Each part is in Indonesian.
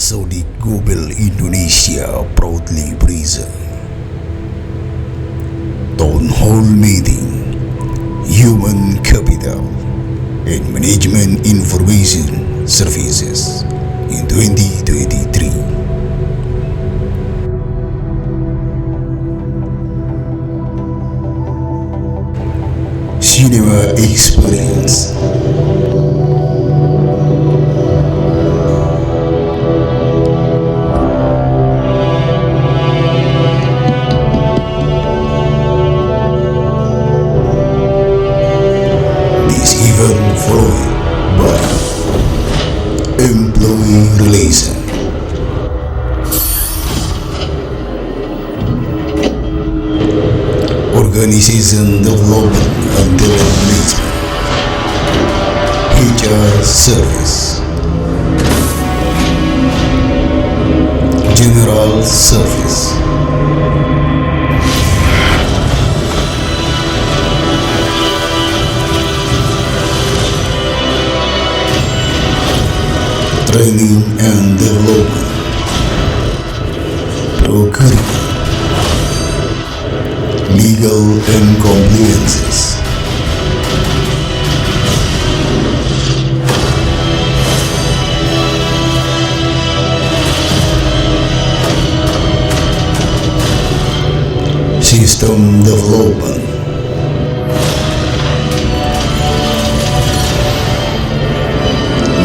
Panasonic Global Indonesia proudly present Town Hall Meeting Human Capital and Management Information Services in 2023. Cinema Experience. This event followed by Employee Relation, Organization Development and Talent Management, HR Service, General Service, Training and Development, Procurement, Legal and Compliances, System Development,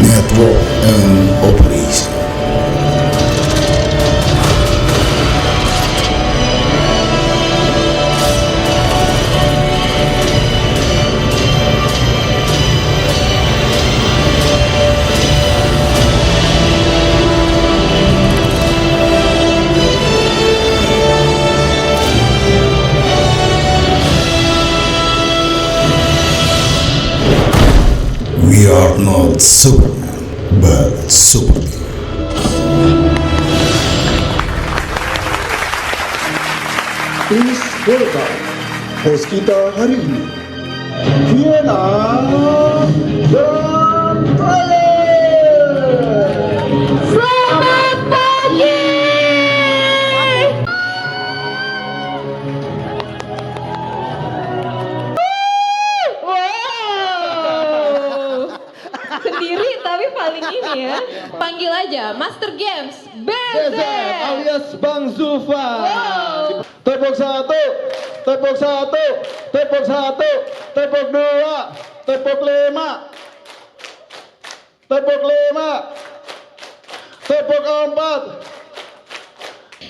Network and Operation. We are not Superman, but Superman. Please welcome host kita hari ini, Vienna dan Thailand. Selamat pagi. Wow. Sendiri tapi paling ini ya. Panggil aja Master Games BZ alias Bang Zulfan. Wow. Tepuk satu, tepuk satu, tepuk satu, tepuk dua, tepuk lima, tepuk lima, tepuk empat.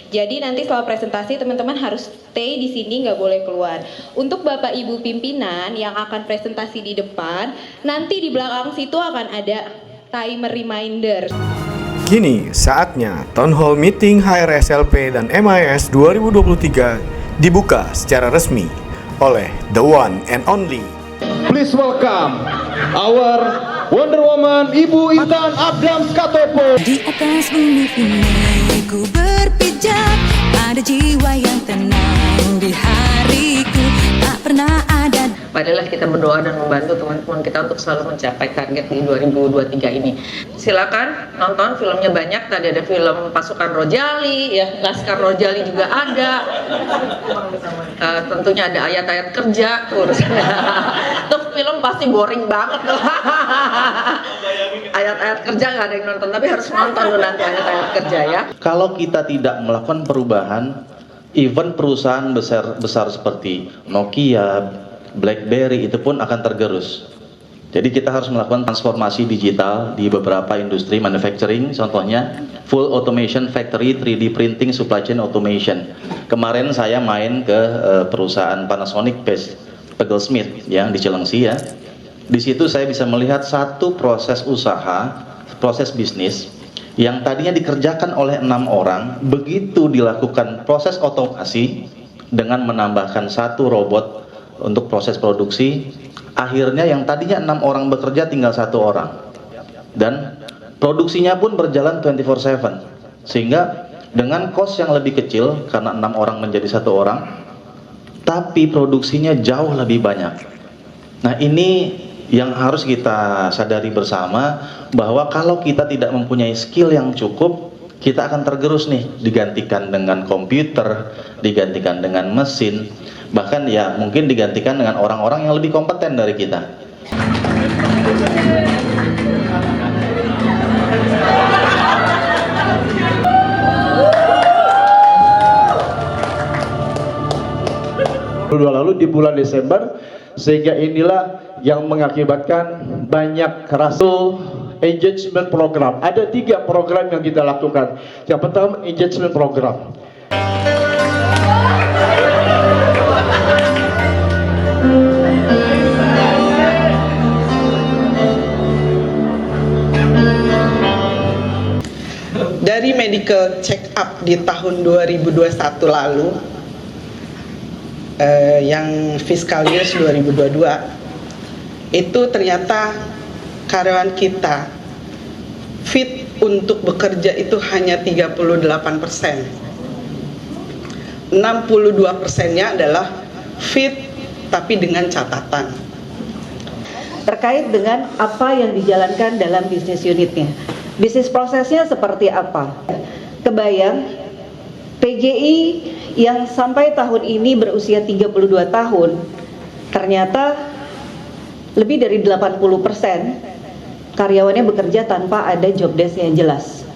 Jadi nanti setelah presentasi teman-teman harus stay di sini, nggak boleh keluar. Untuk Bapak Ibu pimpinan yang akan presentasi di depan, nanti di belakang situ akan ada timer reminder. Kini saatnya Town Hall Meeting HRSLP dan MIS 2023 dibuka secara resmi oleh the one and only. Please welcome our Wonder Woman Ibu Intan Abdam Skatopo. Di atas bumi ini ku berpijak, ada jiwa yang tenang di hariku, tak pernah ada. Marilah kita berdoa dan membantu teman-teman kita untuk selalu mencapai target di 2023 ini. Silakan nonton filmnya banyak. Tadi ada film Pasukan Rojali, ya Laskar Rojali juga ada. Tentunya ada ayat-ayat kerja. Tuh film pasti boring banget tuh. Ayat-ayat kerja nggak ada yang nonton, tapi harus nonton tuh nanti ayat-ayat kerja ya. Kalau kita tidak melakukan perubahan, even perusahaan besar seperti Nokia, BlackBerry itu pun akan tergerus. Jadi kita harus melakukan transformasi digital di beberapa industri manufacturing, contohnya full automation factory, 3D printing, supply chain automation. Kemarin saya main ke perusahaan Panasonic based Pegglesmith yang di Cilengsi ya. Di situ saya bisa melihat satu proses usaha, proses bisnis yang tadinya dikerjakan oleh 6 orang, begitu dilakukan proses otomasi dengan menambahkan satu robot untuk proses produksi, akhirnya yang tadinya 6 orang bekerja tinggal 1 orang, dan produksinya pun berjalan 24/7, sehingga dengan cost yang lebih kecil karena 6 orang menjadi 1 orang, tapi produksinya jauh lebih banyak. Nah, ini yang harus kita sadari bersama, bahwa kalau kita tidak mempunyai skill yang cukup, kita akan tergerus nih, digantikan dengan komputer, digantikan dengan mesin, bahkan ya mungkin digantikan dengan orang-orang yang lebih kompeten dari kita. Lalu di bulan Desember, sehingga inilah yang mengakibatkan banyak rasul engagement program. Ada 3 program yang kita lakukan. Yang pertama engagement program. Dari medical check up di tahun 2021 lalu, yang fiscal year 2022, itu ternyata karyawan kita fit untuk bekerja itu hanya 38%. 62%-nya adalah fit tapi dengan catatan. Terkait dengan apa yang dijalankan dalam bisnis unitnya. Bisnis prosesnya seperti apa? Kebayang PGI yang sampai tahun ini berusia 32 tahun, ternyata lebih dari 80% karyawannya bekerja tanpa ada job desk yang jelas.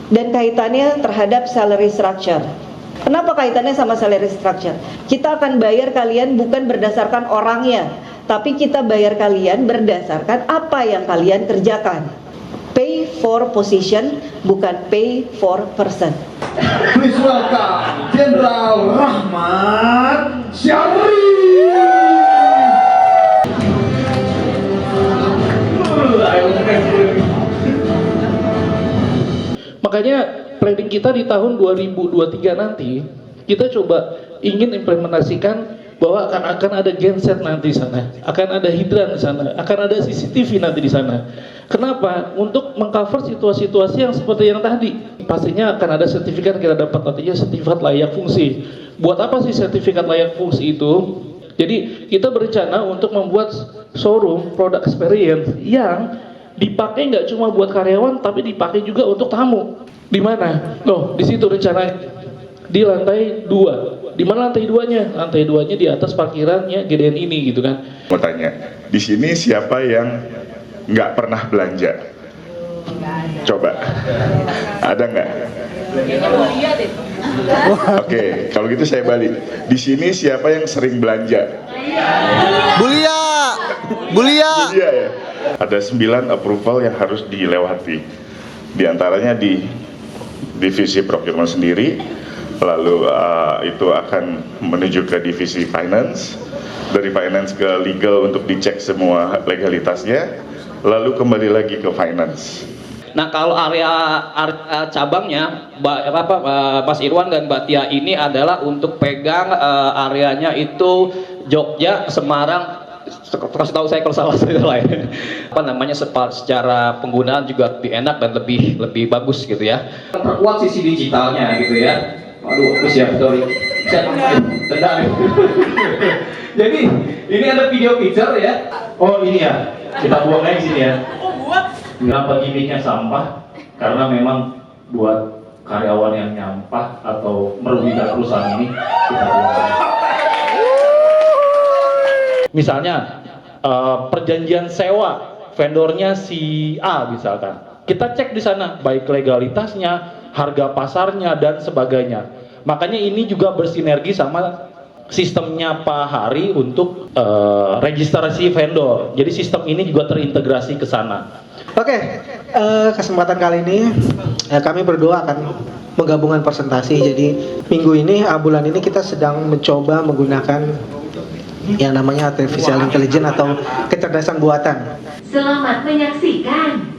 Dan kaitannya terhadap salary structure. Kenapa kaitannya sama salary structure? Kita akan bayar kalian bukan berdasarkan orangnya, tapi kita bayar kalian berdasarkan apa yang kalian kerjakan. Pay for position, bukan pay for person. Please welcome Jenderal Rahmat Syarif. Makanya planning kita di tahun 2023 nanti, kita coba ingin implementasikan bahwa akan ada genset nanti di sana, akan ada hidran di sana, akan ada CCTV nanti di sana. Kenapa? Untuk mengcover situasi-situasi yang seperti yang tadi. Pastinya akan ada sertifikat yang kita dapat, artinya sertifikat layak fungsi. Buat apa sih sertifikat layak fungsi itu? Jadi kita berencana untuk membuat showroom product experience yang dipakai nggak cuma buat karyawan, tapi dipakai juga untuk tamu. Di mana? Loh, di situ rencana di lantai 2. Di mana lantai 2-nya? Lantai 2-nya di atas parkirannya GDN ini gitu kan. Mau tanya, di sini siapa yang nggak pernah belanja? Coba, ada nggak? Oke, kalau gitu saya balik. Di sini siapa yang sering belanja? Bulia. Bulia ya. Ada 9 approval yang harus dilewati. Di antaranya di divisi procurement sendiri, lalu itu akan menuju ke divisi finance, dari finance ke legal untuk dicek semua legalitasnya, lalu kembali lagi ke finance. Nah, kalau area cabangnya, Mas Irwan dan Mbak Tia ini adalah untuk pegang areanya itu Jogja, Semarang. Kasih tahu saya kalau salah saya lain. Apa namanya, secara penggunaan juga lebih enak dan lebih bagus gitu ya. Perkuat sisi digitalnya gitu ya. Waduh, terus ya, sorry. Jadi ini ada video picture ya. Oh ini ya, kita buang aja di sini ya. Kenapa gimmicknya sampah? Karena memang buat karyawan yang nyampah atau merugikan perusahaan ini, kita buang. Misalnya perjanjian sewa vendornya si A misalkan, kita cek di sana baik legalitasnya, harga pasarnya dan sebagainya. Makanya ini juga bersinergi sama sistemnya Pak Hari untuk registrasi vendor. Jadi sistem ini juga terintegrasi ke sana. Oke, kesempatan kali ini kami berdua akan menggabungkan presentasi. Jadi minggu ini, bulan ini kita sedang mencoba menggunakan yang namanya artificial intelligence atau kecerdasan buatan. Selamat menyaksikan.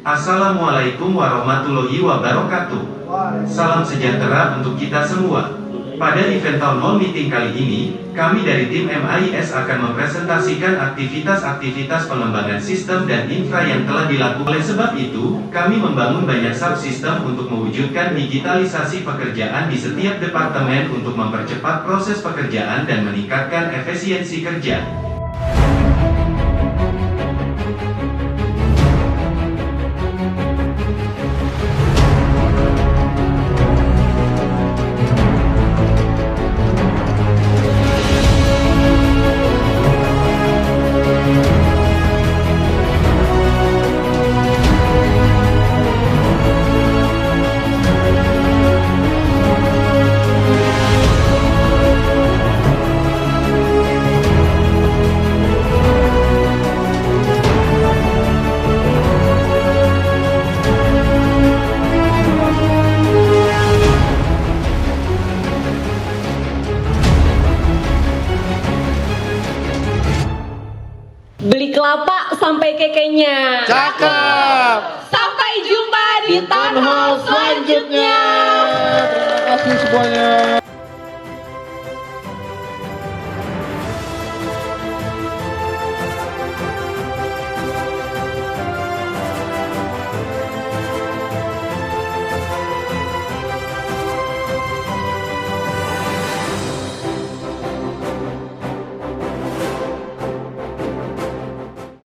Assalamualaikum warahmatullahi wabarakatuh. Salam sejahtera untuk kita semua. Pada event Town Hall Meeting kali ini, kami dari tim MAIS akan mempresentasikan aktivitas-aktivitas pengembangan sistem dan infra yang telah dilakukan. Oleh sebab itu, kami membangun banyak subsistem untuk mewujudkan digitalisasi pekerjaan di setiap departemen untuk mempercepat proses pekerjaan dan meningkatkan efisiensi kerja. kelapa sampai kekenya. Cakep. Sampai jumpa di town hall selanjutnya. Terima kasih semuanya.